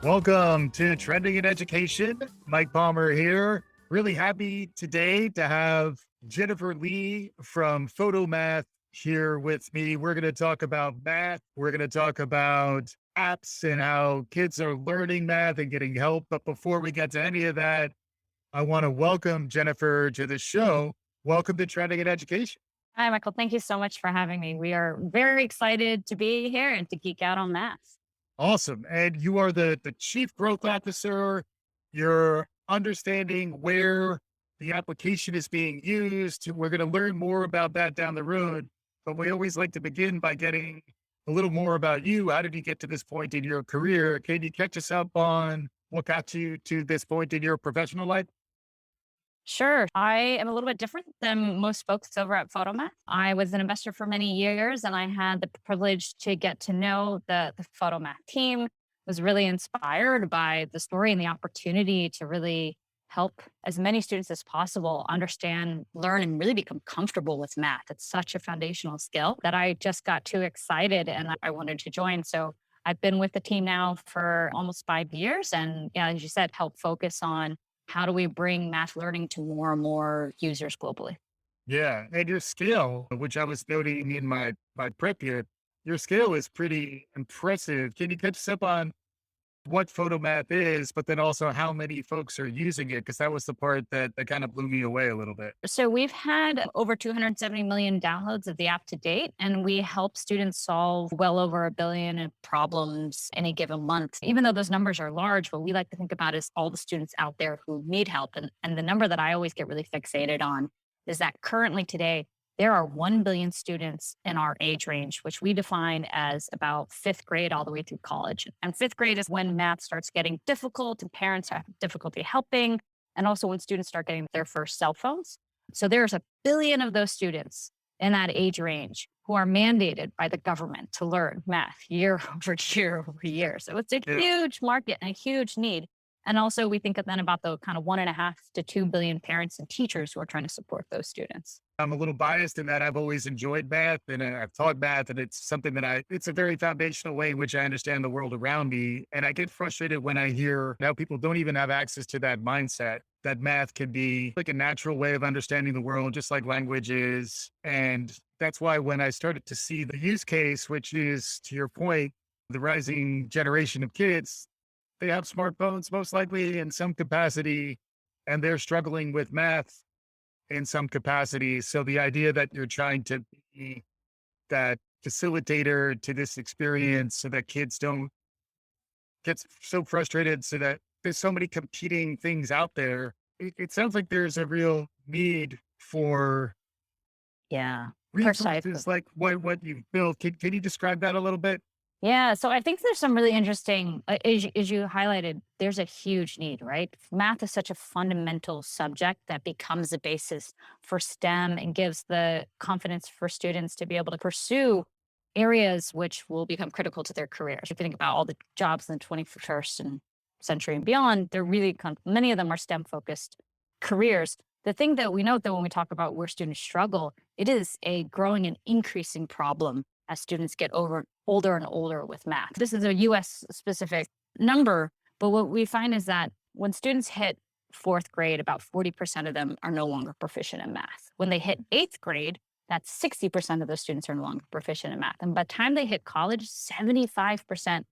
Welcome to Trending in Education. Mike Palmer here. Really happy today to have Jennifer Lee from Photomath here with me. We're going to talk about math. We're going to talk about apps and how kids are learning math and getting help. But before we get to any of that, I want to welcome Jennifer to the show. Welcome to Trending in Education. Hi, Michael. Thank you so much for having me. We are very excited to be here and to geek out on math. Awesome. And you are the chief growth officer. You're understanding where the application is being used. We're going to learn more about that down the road, but we always like to begin by getting a little more about you. How did you get to this point in your career? Can you catch us up on what got you to this point in your professional life? Sure. I am a little bit different than most folks over at Photomath. I was an investor for many years and I had the privilege to get to know the Photomath team. Was really inspired by the story and the opportunity to really help as many students as possible understand, learn, and really become comfortable with math. It's such a foundational skill that I just got too excited and I wanted to join. So I've been with the team now for almost 5 years. And yeah, as you said, help focus on how do we bring math learning to more and more users globally. Yeah. And your scale, which I was noting in my prep here, your scale is pretty impressive. Can you catch us up on what Photomath is, but then also how many folks are using it? Because that was the part that kind of blew me away a little bit. So we've had over 270 million downloads of the app to date, and we help students solve well over a billion of problems any given month. Even though those numbers are large, what we like to think about is all the students out there who need help. And the number that I always get really fixated on is that currently today, there are 1 billion students in our age range, which we define as about fifth grade all the way through college. And fifth grade is when math starts getting difficult and parents have difficulty helping. And also when students start getting their first cell phones. So there's a billion of those students in that age range who are mandated by the government to learn math year over year over year. So it's a Yeah. huge market and a huge need. And also we think then about the kind of 1.5 to 2 billion parents and teachers who are trying to support those students. I'm a little biased in that I've always enjoyed math and I've taught math, and it's something it's a very foundational way in which I understand the world around me. And I get frustrated when I hear now people don't even have access to that mindset that math can be like a natural way of understanding the world, just like language is. And that's why when I started to see the use case, which is to your point, the rising generation of kids, they have smartphones most likely in some capacity, and they're struggling with math in some capacity. So the idea that you're trying to be that facilitator to this experience so that kids don't get so frustrated, so that there's so many competing things out there. It sounds like there's a real need for Yeah, precisely. resources like what you've built. Can you describe that a little bit? Yeah, so I think there's some really interesting, as you highlighted, there's a huge need, right? Math is such a fundamental subject that becomes the basis for STEM and gives the confidence for students to be able to pursue areas which will become critical to their careers. If you think about all the jobs in the 21st century and beyond, they're really, many of them are STEM focused careers. The thing that we note that when we talk about where students struggle, it is a growing and increasing problem as students get older and older with math. This is a US specific number, but what we find is that when students hit fourth grade, about 40% of them are no longer proficient in math. When they hit eighth grade, that's 60% of those students are no longer proficient in math. And by the time they hit college, 75%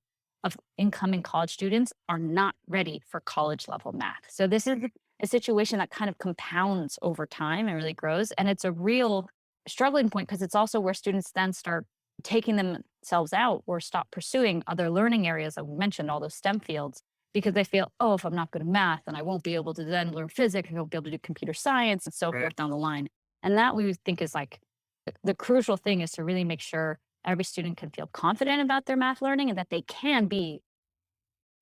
of incoming college students are not ready for college level math. So this is a situation that kind of compounds over time and really grows. And it's a real struggling point because it's also where students then start taking themselves out or stop pursuing other learning areas that we mentioned, all those STEM fields, because they feel, oh, if I'm not good at math, then I won't be able to then learn physics, I won't be able to do computer science and so Right. forth down the line. And that we think is like the crucial thing is to really make sure every student can feel confident about their math learning and that they can be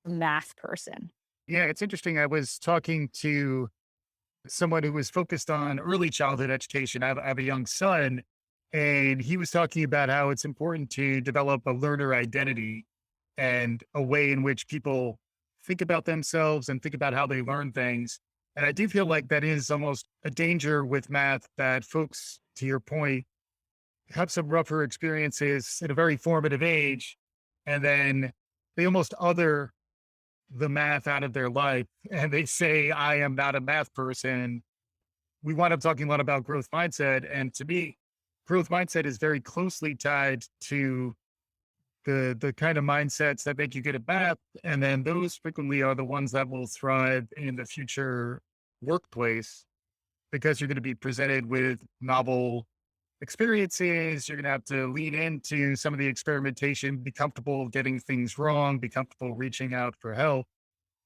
a math person. Yeah, it's interesting. I was talking to someone who was focused on early childhood education. I have a young son, and he was talking about how it's important to develop a learner identity and a way in which people think about themselves and think about how they learn things. And I do feel like that is almost a danger with math that folks, to your point, have some rougher experiences at a very formative age. And then they almost other the math out of their life and they say, I am not a math person, we wind up talking a lot about growth mindset. And to me, growth mindset is very closely tied to the kind of mindsets that make you good at math. And then those frequently are the ones that will thrive in the future workplace because you're going to be presented with novel experiences. You're going to have to lean into some of the experimentation, be comfortable getting things wrong, be comfortable reaching out for help.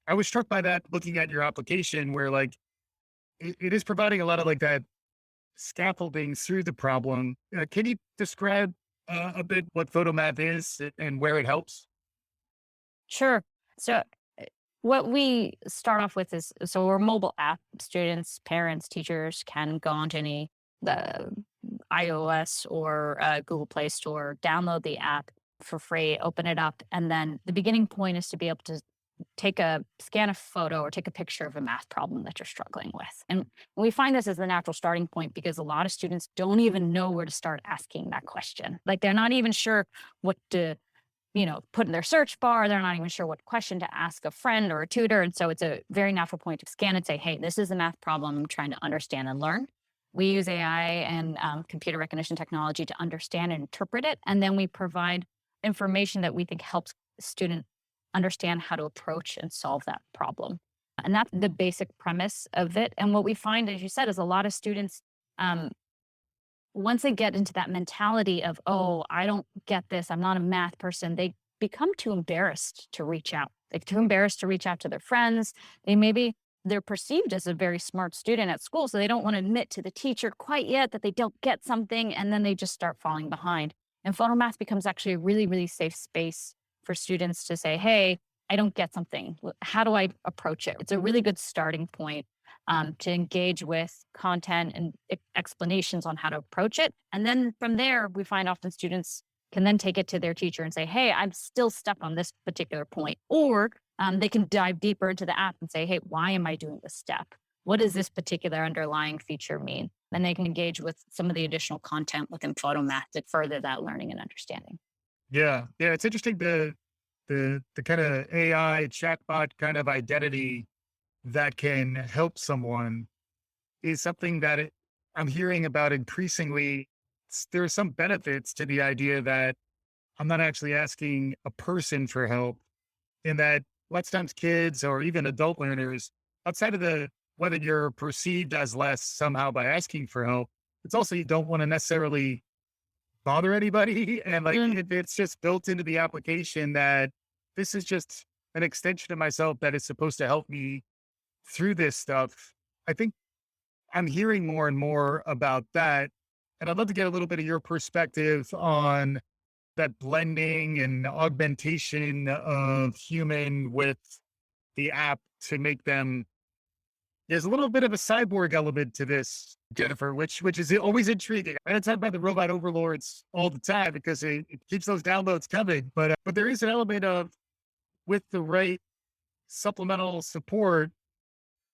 I was struck by that looking at your application where like it is providing a lot of like that scaffolding through the problem. Can you describe a bit what Photomath is and where it helps? Sure. So what we start off with is, so we're a mobile app. Students, parents, teachers can go onto any the iOS or Google Play Store, download the app for free, open it up, and then the beginning point is to be able to scan a photo or take a picture of a math problem that you're struggling with. And we find this as the natural starting point because a lot of students don't even know where to start asking that question. Like they're not even sure what to put in their search bar. They're not even sure what question to ask a friend or a tutor. And so it's a very natural point to scan and say, hey, this is a math problem I'm trying to understand and learn. We use AI and computer recognition technology to understand and interpret it. And then we provide information that we think helps the student understand how to approach and solve that problem. And that's the basic premise of it. And what we find, as you said, is a lot of students, um, once they get into that mentality of, oh, I don't get this, I'm not a math person, they become too embarrassed to reach out. They're too embarrassed to reach out to their friends. They're perceived as a very smart student at school, so they don't want to admit to the teacher quite yet that they don't get something, and then they just start falling behind. And Photomath becomes actually a really, really safe space for students to say, hey, I don't get something. How do I approach it? It's a really good starting point to engage with content and explanations on how to approach it. And then from there, we find often students can then take it to their teacher and say, hey, I'm still stuck on this particular point. Or they can dive deeper into the app and say, hey, why am I doing this step? What does this particular underlying feature mean? Then they can engage with some of the additional content within Photomath to further that learning and understanding. Yeah. Yeah. It's interesting the kind of AI chatbot kind of identity that can help someone is something that I'm hearing about increasingly. There are some benefits to the idea that I'm not actually asking a person for help, in that lots of times kids or even adult learners, outside of the whether you're perceived as less somehow by asking for help, it's also you don't want to necessarily bother anybody. And like Mm, it's just built into the application that this is just an extension of myself that is supposed to help me through this stuff. I think I'm hearing more and more about that. And I'd love to get a little bit of your perspective on that blending and augmentation of human with the app to make them. There's a little bit of a cyborg element to this, Jennifer, which is always intriguing. I talk about the robot overlords all the time because it keeps those downloads coming. But there is an element of with the right supplemental support,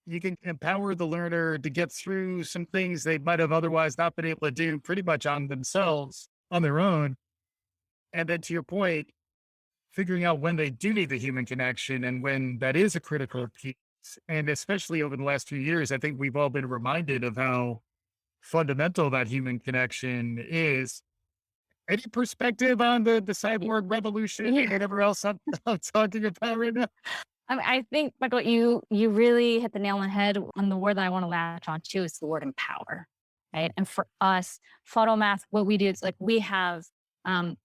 you can empower the learner to get through some things they might have otherwise not been able to do pretty much on themselves, on their own. And then to your point, figuring out when they do need the human connection and when that is a critical piece. And especially over the last few years, I think we've all been reminded of how fundamental that human connection is. Any perspective on the cyborg revolution and yeah. whatever else I'm talking about right now? I think, Michael, you really hit the nail on the head. And the word that I want to latch on to is the word empower, right? And for us, Photomath, what we do is like we have um,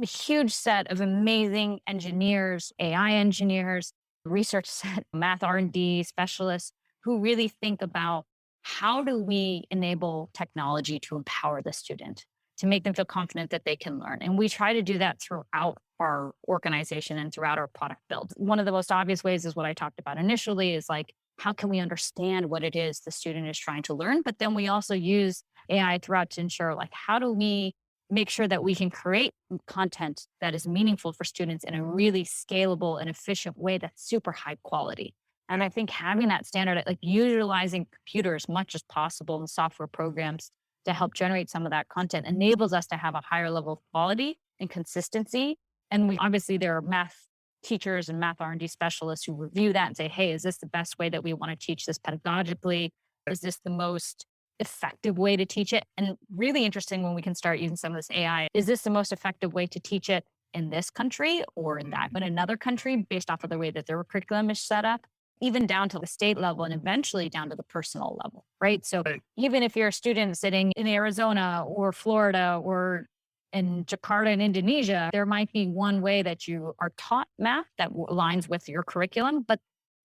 a huge set of amazing engineers, AI engineers, research set, math R&D specialists who really think about how do we enable technology to empower the student, to make them feel confident that they can learn. And we try to do that throughout our organization and throughout our product build. One of the most obvious ways is what I talked about initially is like, how can we understand what it is the student is trying to learn? But then we also use AI throughout to ensure like, how do we make sure that we can create content that is meaningful for students in a really scalable and efficient way that's super high quality. And I think having that standard, like utilizing computer as much as possible and software programs to help generate some of that content enables us to have a higher level of quality and consistency. And we obviously there are math teachers and math R&D specialists who review that and say, hey, is this the best way that we want to teach this pedagogically? Is this the most effective way to teach it? And really interesting when we can start using some of this AI. Is this the most effective way to teach it in this country or in that, but another country based off of the way that their curriculum is set up, even down to the state level and eventually down to the personal level, right? So Right. even if you're a student sitting in Arizona or Florida or in Jakarta in Indonesia, there might be one way that you are taught math that aligns with your curriculum, but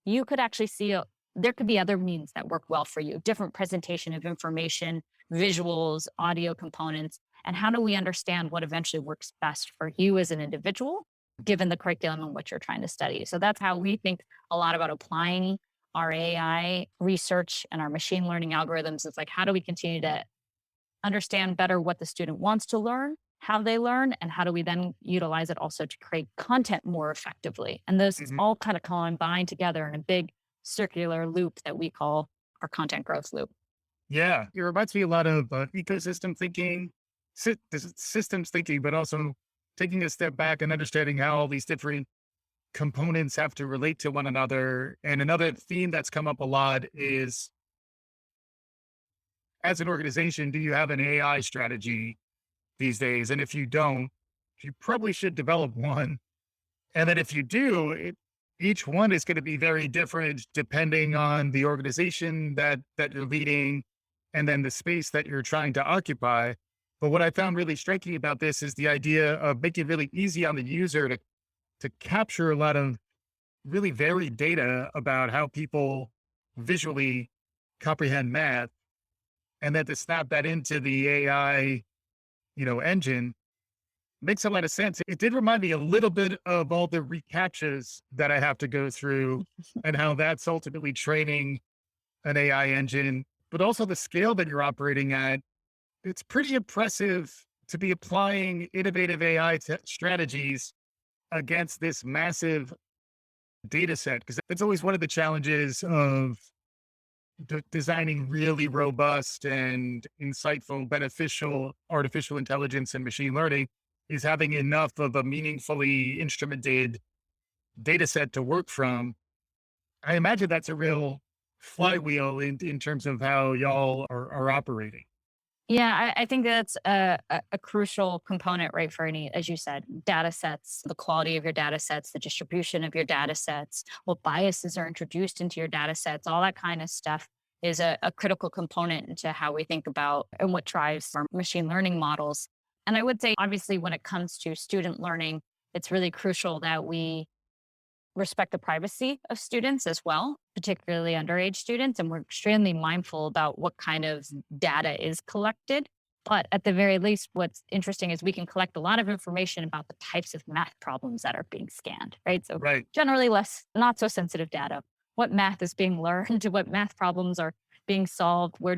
you could actually see there could be other means that work well for you, different presentation of information, visuals, audio components. And how do we understand what eventually works best for you as an individual, given the curriculum and what you're trying to study? So that's how we think a lot about applying our AI research and our machine learning algorithms. It's like, how do we continue to understand better what the student wants to learn, how they learn, and how do we then utilize it also to create content more effectively? And those Mhm. all kind of combine together in a big circular loop that we call our content growth loop. Yeah, it reminds me a lot of ecosystem thinking, systems thinking, but also taking a step back and understanding how all these different components have to relate to one another. And another theme that's come up a lot is, as an organization, do you have an AI strategy these days? And if you don't, you probably should develop one. And then if you do, each one is going to be very different depending on the organization that you're leading and then the space that you're trying to occupy. But what I found really striking about this is the idea of making it really easy on the user to capture a lot of really varied data about how people visually comprehend math, and then to snap that into the AI, engine makes a lot of sense. It did remind me a little bit of all the reCAPTCHAs that I have to go through and how that's ultimately training an AI engine, but also the scale that you're operating at. It's pretty impressive to be applying innovative AI strategies against this massive data set, because that's always one of the challenges of designing really robust and insightful, beneficial artificial intelligence and machine learning is having enough of a meaningfully instrumented data set to work from. I imagine that's a real flywheel in terms of how y'all are operating. Yeah, I think that's a crucial component, right? For any, as you said, data sets, the quality of your data sets, the distribution of your data sets, what biases are introduced into your data sets, all that kind of stuff is a critical component into how we think about and what drives our machine learning models. And I would say, obviously, when it comes to student learning, it's really crucial that we respect the privacy of students as well, particularly underage students. And we're extremely mindful about what kind of data is collected. But at the very least, what's interesting is we can collect a lot of information about the types of math problems that are being scanned, right? So Right. generally less, not so sensitive data. What math is being learned, what math problems are being solved, where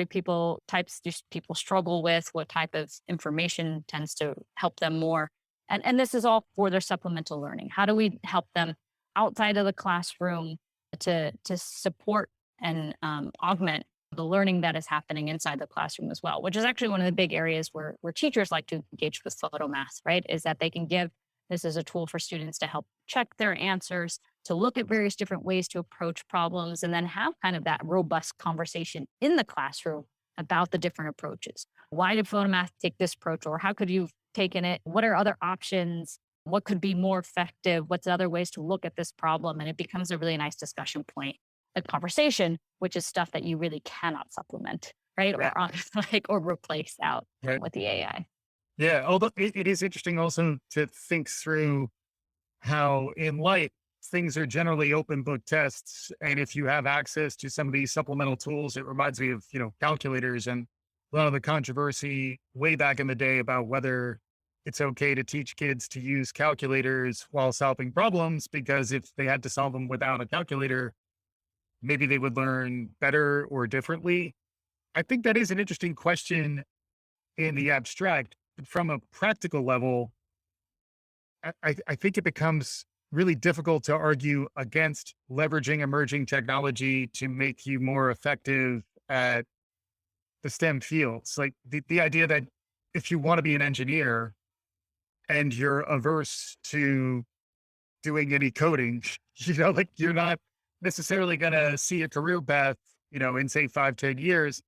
types do people struggle with, what type of information tends to help them more. And this is all for their supplemental learning. How do we help them outside of the classroom to support and augment the learning that is happening inside the classroom as well, which is actually one of the big areas where teachers like to engage with Photomath, right? Is that they can give this as a tool for students to help check their answers, to look at various different ways to approach problems, and then have kind of that robust conversation in the classroom about the different approaches. Why did Photomath take this approach? Or how could you have taken it? What are other options? What could be more effective? What's other ways to look at this problem? And it becomes a really nice discussion point, a conversation, which is stuff that you really cannot supplement, right? Right. Or like or replace out Right. with the AI. Yeah. Although it is interesting also to think through how in life things are generally open book tests. And if you have access to some of these supplemental tools, it reminds me of, calculators and a lot of the controversy way back in the day about whether it's okay to teach kids to use calculators while solving problems, because if they had to solve them without a calculator, maybe they would learn better or differently. I think that is an interesting question in the abstract. But from a practical level, I think it becomes really difficult to argue against leveraging emerging technology to make you more effective at the STEM fields. Like the idea that if you want to be an engineer and you're averse to doing any coding. Like you're not necessarily going to see a career path, in say 5, 10 years.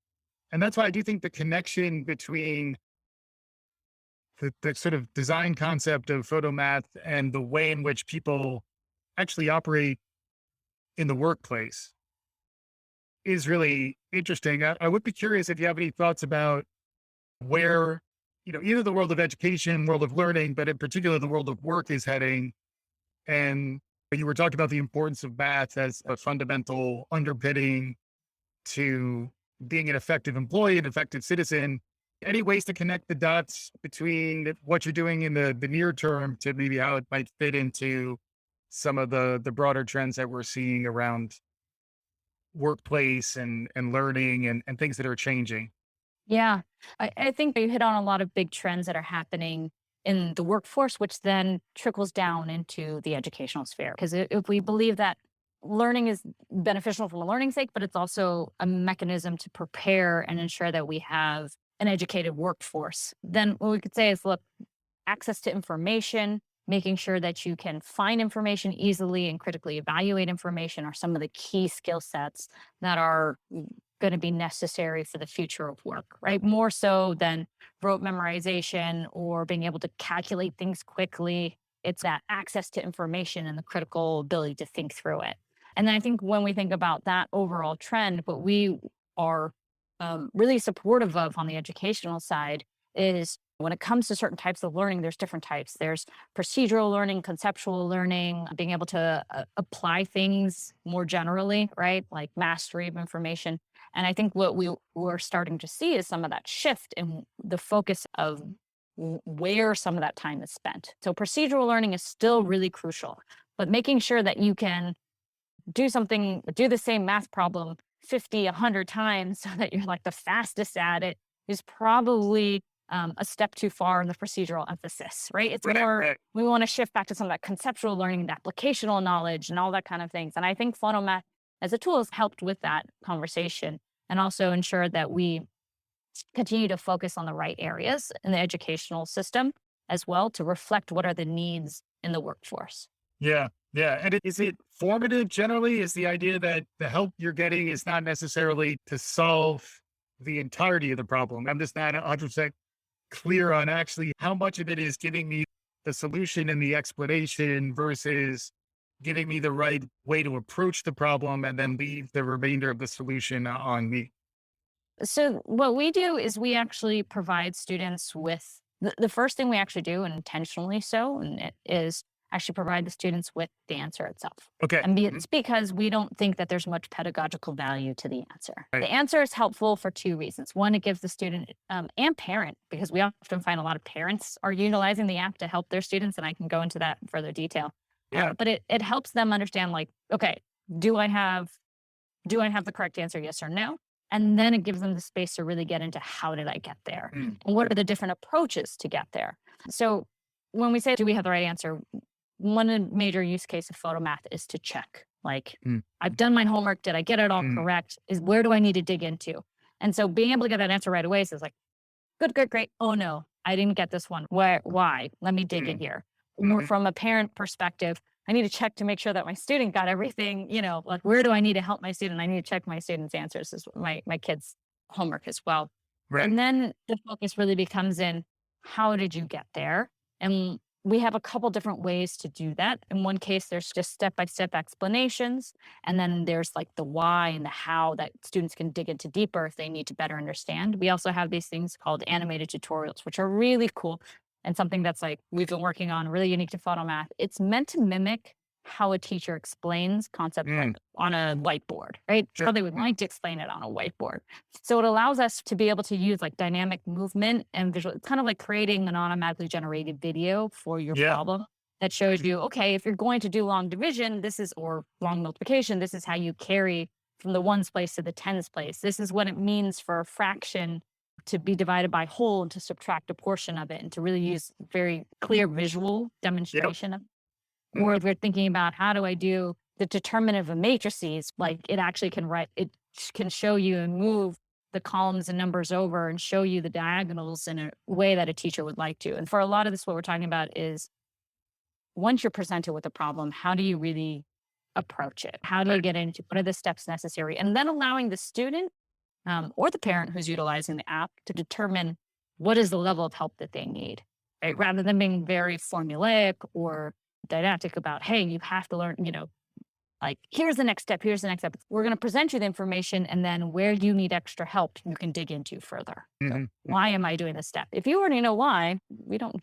And that's why I do think the connection between the sort of design concept of photomath and the way in which people actually operate in the workplace is really interesting. I would be curious if you have any thoughts about where, either the world of education, world of learning, but in particular the world of work is heading. And you were talking about the importance of math as a fundamental underpinning to being an effective employee, an effective citizen. Any ways to connect the dots between what you're doing in the near term to maybe how it might fit into some of the broader trends that we're seeing around workplace and learning and things that are changing? Yeah, I think you hit on a lot of big trends that are happening in the workforce, which then trickles down into the educational sphere. Because if we believe that learning is beneficial from a learning sake, but it's also a mechanism to prepare and ensure that we have an educated workforce, then what we could say is, look, access to information, making sure that you can find information easily and critically evaluate information are some of the key skill sets that are going to be necessary for the future of work, right? More so than rote memorization or being able to calculate things quickly. It's that access to information and the critical ability to think through it. And then I think when we think about that overall trend, what we are really supportive of on the educational side is when it comes to certain types of learning, there's different types. There's procedural learning, conceptual learning, being able to apply things more generally, right? Like mastery of information. And I think what we're starting to see is some of that shift in the focus of where some of that time is spent. So procedural learning is still really crucial, but making sure that you can do the same math problem 50, 100 times so that you're like the fastest at it is probably a step too far in the procedural emphasis, right? It's more, we want to shift back to some of that conceptual learning and applicational knowledge and all that kind of things. And I think Photomath as a tool has helped with that conversation and also ensure that we continue to focus on the right areas in the educational system as well to reflect what are the needs in the workforce. Yeah. Yeah. And is it formative generally? Is the idea that the help you're getting is not necessarily to solve the entirety of the problem? I'm just not 100% clear on actually how much of it is giving me the solution and the explanation versus giving me the right way to approach the problem and then leave the remainder of the solution on me. So what we do is we actually provide students with the first thing we actually do, and intentionally so, and it is actually provide the students with the answer itself. Okay. And Mhm. it's because we don't think that there's much pedagogical value to the answer. Right. The answer is helpful for two reasons. One, it gives the student and parent, because we often find a lot of parents are utilizing the app to help their students, and I can go into that in further detail. Yeah. But it helps them understand, like, okay, do I have do I have the correct answer? Yes or no? And then it gives them the space to really get into how did I get there? Mm. And what are the different approaches to get there? So when we say, do we have the right answer? One major use case of Photomath is to check, like, Mm. I've done my homework. Did I get it all Mm. correct? Is where do I need to dig into? And so being able to get that answer right away is like, good, good, great. Oh no, I didn't get this one. Why? Let me dig in Mm. here. More Mhm. from a parent perspective, I need to check to make sure that my student got everything, like where do I need to help my student? I need to check my student's answers as my kids' homework as well. Right. And then the focus really becomes in how did you get there? And we have a couple different ways to do that. In one case, there's just step-by-step explanations. And then there's like the why and the how that students can dig into deeper if they need to better understand. We also have these things called animated tutorials, which are really cool and something that's like we've been working on really unique to Photomath. It's meant to mimic how a teacher explains concepts like Mm. on a whiteboard, right? Sure. How they would like to explain it on a whiteboard. So it allows us to be able to use like dynamic movement and visual. It's kind of like creating an automatically generated video for your Yeah. problem that shows you, okay, if you're going to do long division, or long multiplication, this is how you carry from the ones place to the tens place. This is what it means for a fraction to be divided by whole and to subtract a portion of it and to really use very clear visual Yep. demonstration of. Or Mhm. if we're thinking about how do I do the determinative of matrices, like it actually can show you and move the columns and numbers over and show you the diagonals in a way that a teacher would like to. And for a lot of this, what we're talking about is once you're presented with a problem, how do you really approach it? How do you get into what are the steps necessary? And then allowing the student or the parent who's utilizing the app to determine what is the level of help that they need, right? Rather than being very formulaic or didactic about, hey, you have to learn, like, here's the next step, here's the next step. We're going to present you the information, and then where you need extra help, you can dig into further. So, Mhm. why am I doing this step? If you already know why, we don't,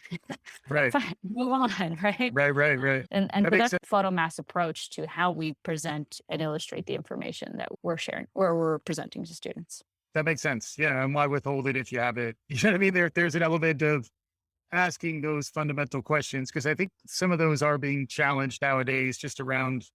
Right. fine, move on, right? Right. Right. Right. And That so makes that's sense. Photomath's approach to how we present and illustrate the information that we're sharing or we're presenting to students. That makes sense. Yeah. And why withhold it if you have it? You know what I mean? There's an element of asking those fundamental questions because I think some of those are being challenged nowadays just around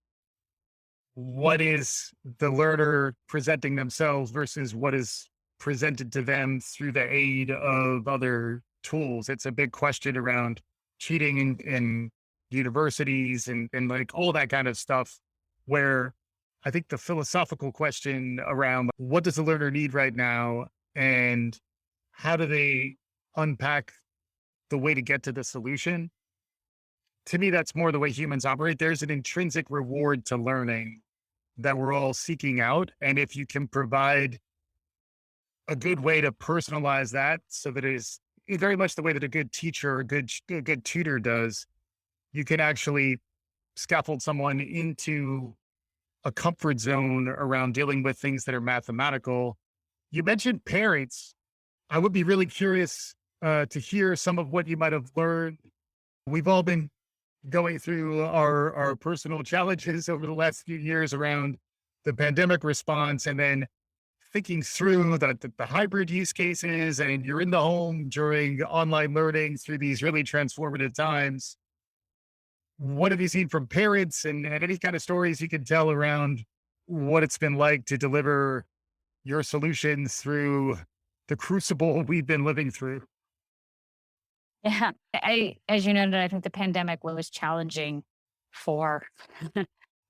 what is the learner presenting themselves versus what is presented to them through the aid of other tools. It's a big question around cheating in universities and like all that kind of stuff, where I think the philosophical question around what does the learner need right now and how do they unpack the way to get to the solution. To me, that's more the way humans operate. There's an intrinsic reward to learning that we're all seeking out. And if you can provide a good way to personalize that so that it is very much the way that a good teacher or a good tutor does, you can actually scaffold someone into a comfort zone around dealing with things that are mathematical. You mentioned parents. I would be really curious to hear some of what you might have learned. We've all been going through our personal challenges over the last few years around the pandemic response and then thinking through the hybrid use cases and you're in the home during online learning through these really transformative times. What have you seen from parents and any kind of stories you can tell around what it's been like to deliver your solutions through the crucible we've been living through? Yeah. As you noted, I think the pandemic was challenging for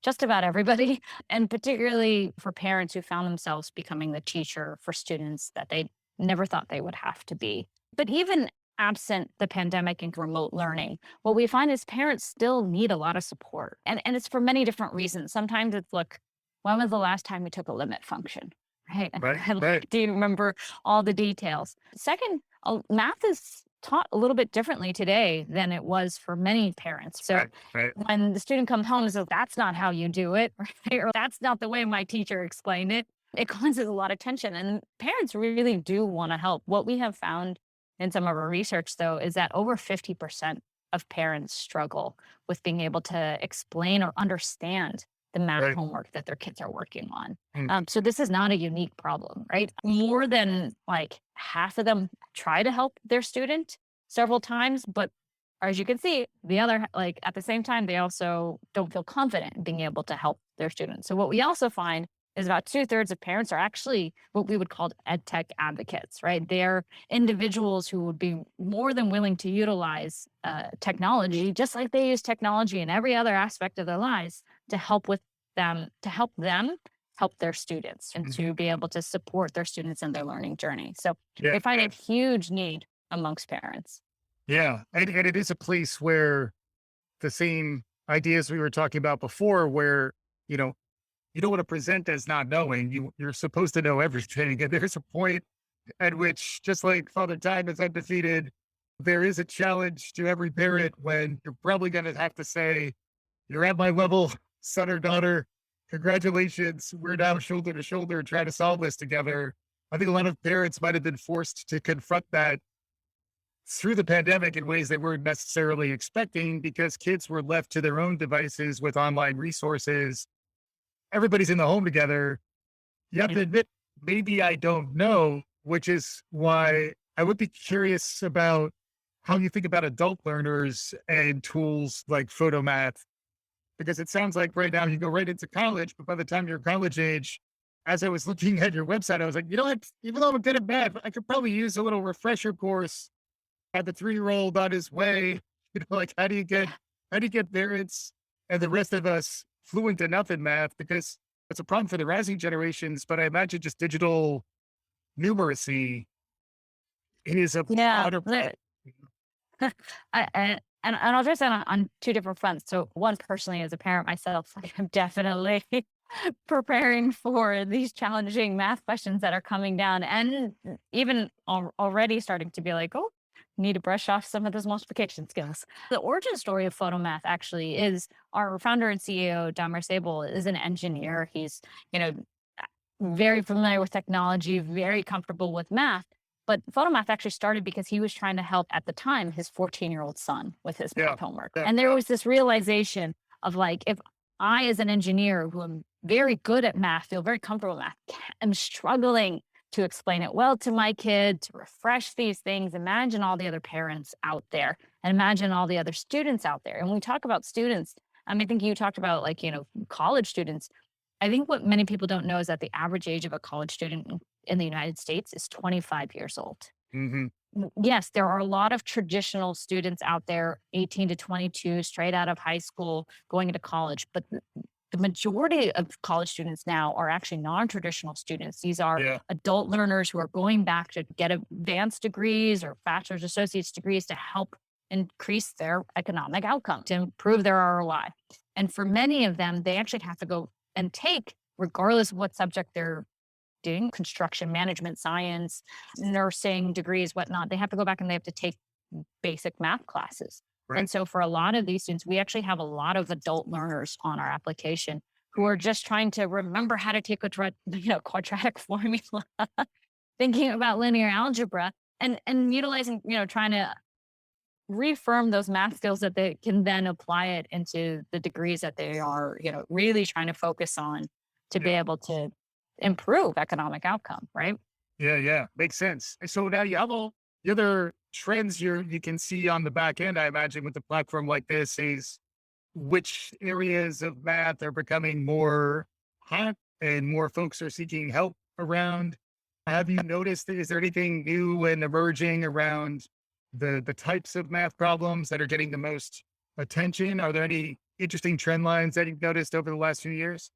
just about everybody, and particularly for parents who found themselves becoming the teacher for students that they never thought they would have to be. But even absent the pandemic and remote learning, what we find is parents still need a lot of support. And it's for many different reasons. Sometimes it's, look, when was the last time we took a limit function? Right. Right, And right, like, do you remember all the details? Second, math is taught a little bit differently today than it was for many parents. So right, right, when the student comes home and says, that's not how you do it, right? Or that's not the way my teacher explained it causes a lot of tension. And parents really do want to help. What we have found in some of our research, though, is that over 50% of parents struggle with being able to explain or understand the math right. homework that their kids are working on. Mm, So this is not a unique problem, right? More than like half of them try to help their student several times, but as you can see, the other, like, at the same time, they also don't feel confident in being able to help their students. So what we also find is about 2/3 of parents are actually what we would call edtech advocates, right? They're individuals who would be more than willing to utilize technology, just like they use technology in every other aspect of their lives to help them help their students and mhm. to be able to support their students in their learning journey. So Yeah, they find a huge need amongst parents. yeah. And it is a place where the same ideas we were talking about before, where, you know, you don't want to present as not knowing. You're supposed to know everything. And there's a point at which, just like Father Time is undefeated, there is a challenge to every parent when you're probably going to have to say, you're at my level, son or daughter. Congratulations. We're now shoulder to shoulder trying to solve this together. I think a lot of parents might have been forced to confront that through the pandemic in ways they weren't necessarily expecting because kids were left to their own devices with online resources. Everybody's in the home together. You have Yeah. to admit, maybe I don't know, which is why I would be curious about how you think about adult learners and tools like Photomath, because it sounds like right now you go right into college, but by the time you're college age, as I was looking at your website, I was like, you know what? Even though I'm good at math, I could probably use a little refresher course. Had the 3-year-old on his way. Like how do you get parents and the rest of us fluent enough in math? Because it's a problem for the rising generations, but I imagine just digital numeracy is a Yeah. broader problem. I and I'll address that on two different fronts. So one, personally, as a parent myself, like I'm definitely preparing for these challenging math questions that are coming down, and even already starting to be like, oh, need to brush off some of those multiplication skills. The origin story of Photomath actually is our founder and CEO, Dahmer Sable, is an engineer. He's, you know, very familiar with technology, very comfortable with math. But Photomath actually started because he was trying to help at the time his 14-year-old son with his Yeah. math homework. Yeah. And there was this realization of like, if I, as an engineer who am very good at math, feel very comfortable with math, am struggling to explain it well to my kid, to refresh these things, imagine all the other parents out there and imagine all the other students out there. And when we talk about students, I mean, I think you talked about like, college students. I think what many people don't know is that the average age of a college student in the United States is 25 years old. Hmm. Yes, there are a lot of traditional students out there, 18 to 22, straight out of high school, going into college. But the majority of college students now are actually non-traditional students. These are Yeah. adult learners who are going back to get advanced degrees or bachelor's associate's degrees to help increase their economic outcome, to improve their ROI. And for many of them, they actually have to go and take, regardless of what subject they're doing, construction management, science, nursing degrees, whatnot, they have to go back and they have to take basic math classes. Right. And so for a lot of these students, we actually have a lot of adult learners on our application who are just trying to remember how to take a quadratic formula, thinking about linear algebra and utilizing, trying to reaffirm those math skills that they can then apply it into the degrees that they are, really trying to focus on to be Yeah. able to improve economic outcome, right? Yeah. Yeah. Makes sense. And so now you have all the other trends you can see on the back end, I imagine, with a platform like this is which areas of math are becoming more hot and more folks are seeking help around. Have you noticed, is there anything new and emerging around the types of math problems that are getting the most attention? Are there any interesting trend lines that you've noticed over the last few years?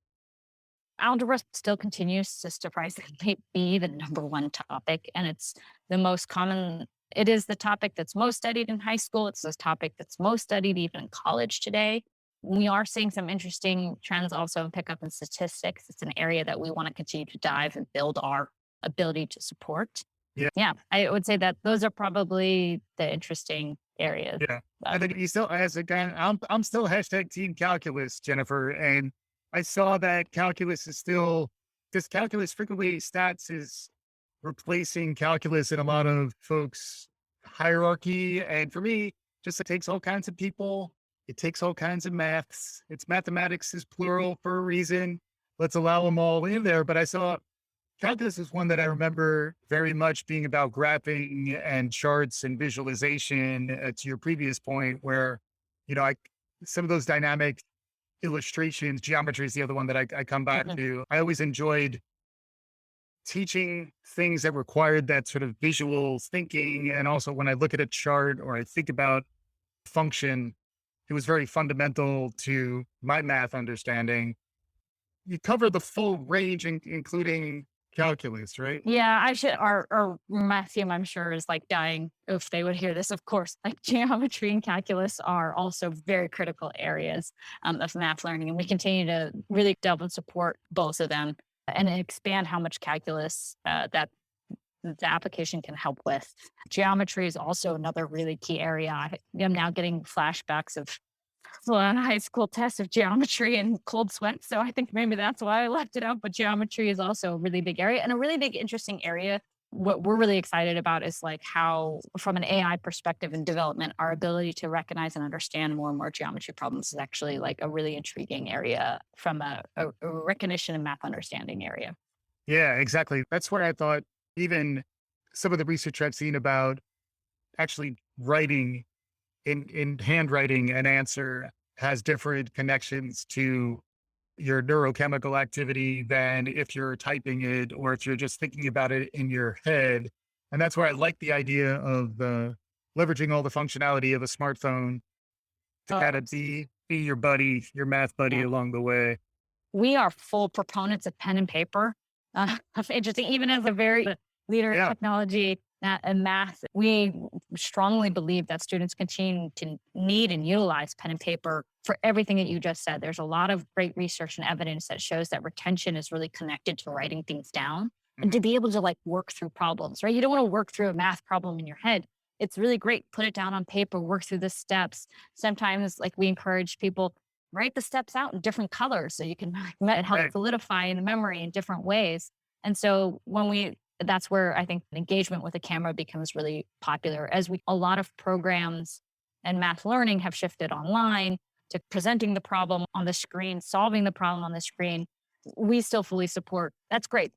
Algebra still continues to surprisingly be the number one topic, and it's the most common. It is the topic that's most studied in high school. It's the topic that's most studied even in college today. We are seeing some interesting trends also in pickup in statistics. It's an area that we want to continue to dive and build our ability to support. Yeah. Yeah, I would say that those are probably the interesting areas. Yeah. Uh, I think you still, as a guy, I'm still hashtag team calculus, Jennifer. And I saw that calculus is still, this calculus frequently stats is replacing calculus in a lot of folks' hierarchy. And for me, just it takes all kinds of people. It takes all kinds of maths. It's mathematics is plural for a reason. Let's allow them all in there. But I saw calculus is one that I remember very much being about graphing and charts and visualization. To your previous point, where I some of those dynamic illustrations, geometry is the other one that I come back mhm. to. I always enjoyed teaching things that required that sort of visual thinking. And also when I look at a chart or I think about function, it was very fundamental to my math understanding. You cover the full range, including calculus, right? Yeah, I should. Our math team, I'm sure, is like dying if they would hear this. Of course, like geometry and calculus are also very critical areas of math learning, and we continue to really delve and support both of them and expand how much calculus that the application can help with. Geometry is also another really key area. I'm now getting flashbacks of a high school test of geometry and cold sweat. So I think maybe that's why I left it out. But geometry is also a really big area and a really big, interesting area. What we're really excited about is like how, from an AI perspective and development, our ability to recognize and understand more and more geometry problems is actually like a really intriguing area from a recognition and math understanding area. Yeah, exactly. That's where I thought even some of the research I've seen about actually writing in handwriting an answer has different connections to your neurochemical activity than if you're typing it or if you're just thinking about it in your head. And that's where I like the idea of leveraging all the functionality of a smartphone to Uh, kind of be your buddy, your math buddy yeah. along the way. We are full proponents of pen and paper. Of interesting, even as a very leader of Yeah. technology. That and math, we strongly believe that students continue to need and utilize pen and paper for everything that you just said. There's a lot of great research and evidence that shows that retention is really connected to writing things down and Mhm. to be able to like work through problems, right? You don't want to work through a math problem in your head. It's really great. Put it down on paper, work through the steps. Sometimes, like we encourage people, write the steps out in different colors so you can help Right. solidify in the memory in different ways. And so when we that's where I think engagement with the camera becomes really popular as we a lot of programs and math learning have shifted online to presenting the problem on the screen, solving the problem on the screen. We still fully support. That's great.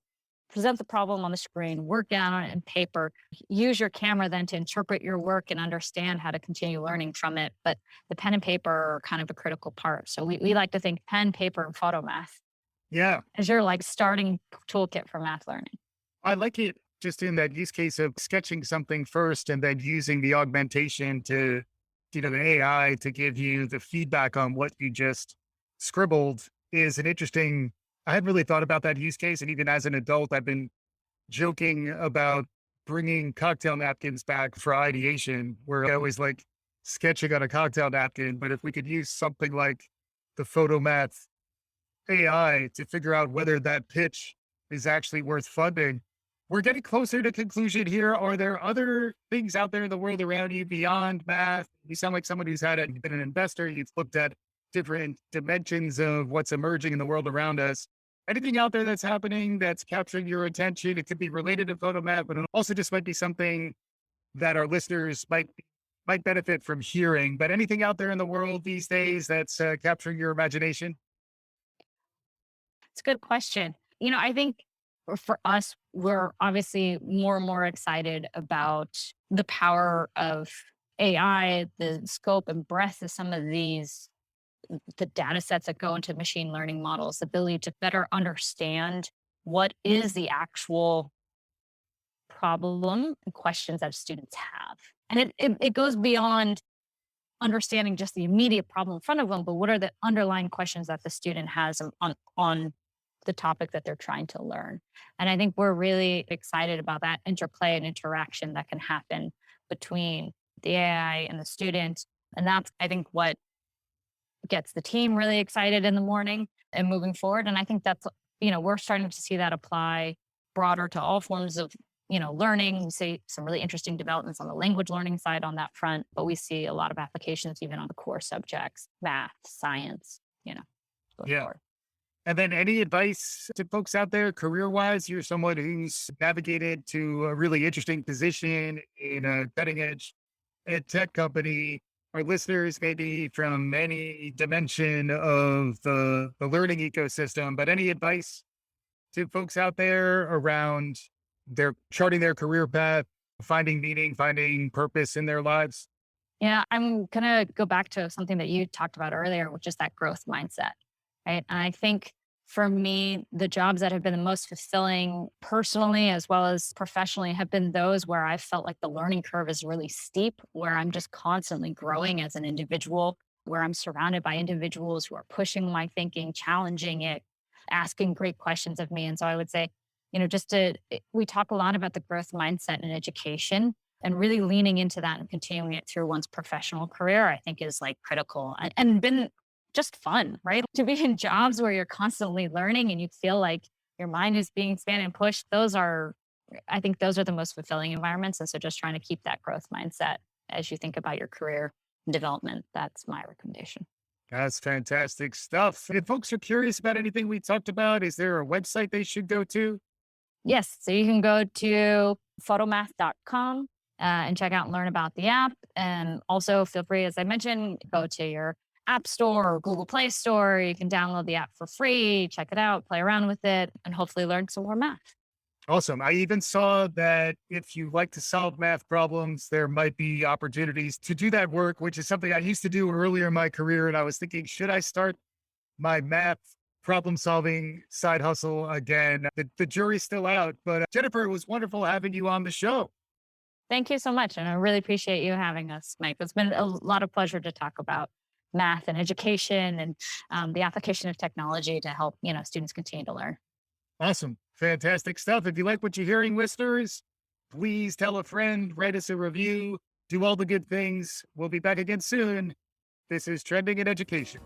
Present the problem on the screen, work down on it in paper, use your camera then to interpret your work and understand how to continue learning from it. But the pen and paper are kind of a critical part. So we like to think pen, paper, and Photomath Yeah. as your like starting toolkit for math learning. I like it just in that use case of sketching something first and then using the augmentation to, the AI to give you the feedback on what you just scribbled is an interesting. I hadn't really thought about that use case. And even as an adult, I've been joking about bringing cocktail napkins back for ideation, where I always like sketching on a cocktail napkin. But if we could use something like the Photomath AI to figure out whether that pitch is actually worth funding. We're getting closer to conclusion here. Are there other things out there in the world around you beyond math? You sound like someone who's been an investor. You've looked at different dimensions of what's emerging in the world around us. Anything out there that's happening that's capturing your attention? It could be related to photomath, but it also just might be something that our listeners might benefit from hearing. But anything out there in the world these days that's capturing your imagination? It's a good question. I think for us, we're obviously more and more excited about the power of AI, the scope and breadth of some of the data sets that go into machine learning models, the ability to better understand what is the actual problem and questions that students have. And it goes beyond understanding just the immediate problem in front of them, but what are the underlying questions that the student has on the topic that they're trying to learn. And I think we're really excited about that interplay and interaction that can happen between the AI and the student. And that's, I think, what gets the team really excited in the morning and moving forward. And I think we're starting to see that apply broader to all forms of, learning. We see some really interesting developments on the language learning side on that front, but we see a lot of applications even on the core subjects, math, science, going Yeah. forward. And then any advice to folks out there career wise? You're someone who's navigated to a really interesting position in a cutting edge ed tech company. Our listeners maybe from any dimension of the learning ecosystem, but any advice to folks out there around their charting their career path, finding meaning, finding purpose in their lives? Yeah, I'm gonna go back to something that you talked about earlier, which is that growth mindset, right? And I think for me, the jobs that have been the most fulfilling personally as well as professionally have been those where I felt like the learning curve is really steep, where I'm just constantly growing as an individual, where I'm surrounded by individuals who are pushing my thinking, challenging it, asking great questions of me. And so I would say, we talk a lot about the growth mindset in education and really leaning into that and continuing it through one's professional career, I think is like critical and been just fun, right? To be in jobs where you're constantly learning and you feel like your mind is being expanded and pushed, I think those are the most fulfilling environments. And so just trying to keep that growth mindset as you think about your career and development, that's my recommendation. That's fantastic stuff. If folks are curious about anything we talked about, is there a website they should go to? Yes. So you can go to photomath.com and check out and learn about the app. And also feel free, as I mentioned, go to your App Store or Google Play Store. You can download the app for free, check it out, play around with it, and hopefully learn some more math. Awesome. I even saw that if you like to solve math problems, there might be opportunities to do that work, which is something I used to do earlier in my career. And I was thinking, should I start my math problem solving side hustle again? The jury's still out, but Jennifer, it was wonderful having you on the show. Thank you so much. And I really appreciate you having us, Mike. It's been a lot of pleasure to talk about math and education and the application of technology to help, students continue to learn. Awesome. Fantastic stuff. If you like what you're hearing, listeners, Please tell a friend, write us a review, do all the good things. We'll be back again soon. This is Trending in Education.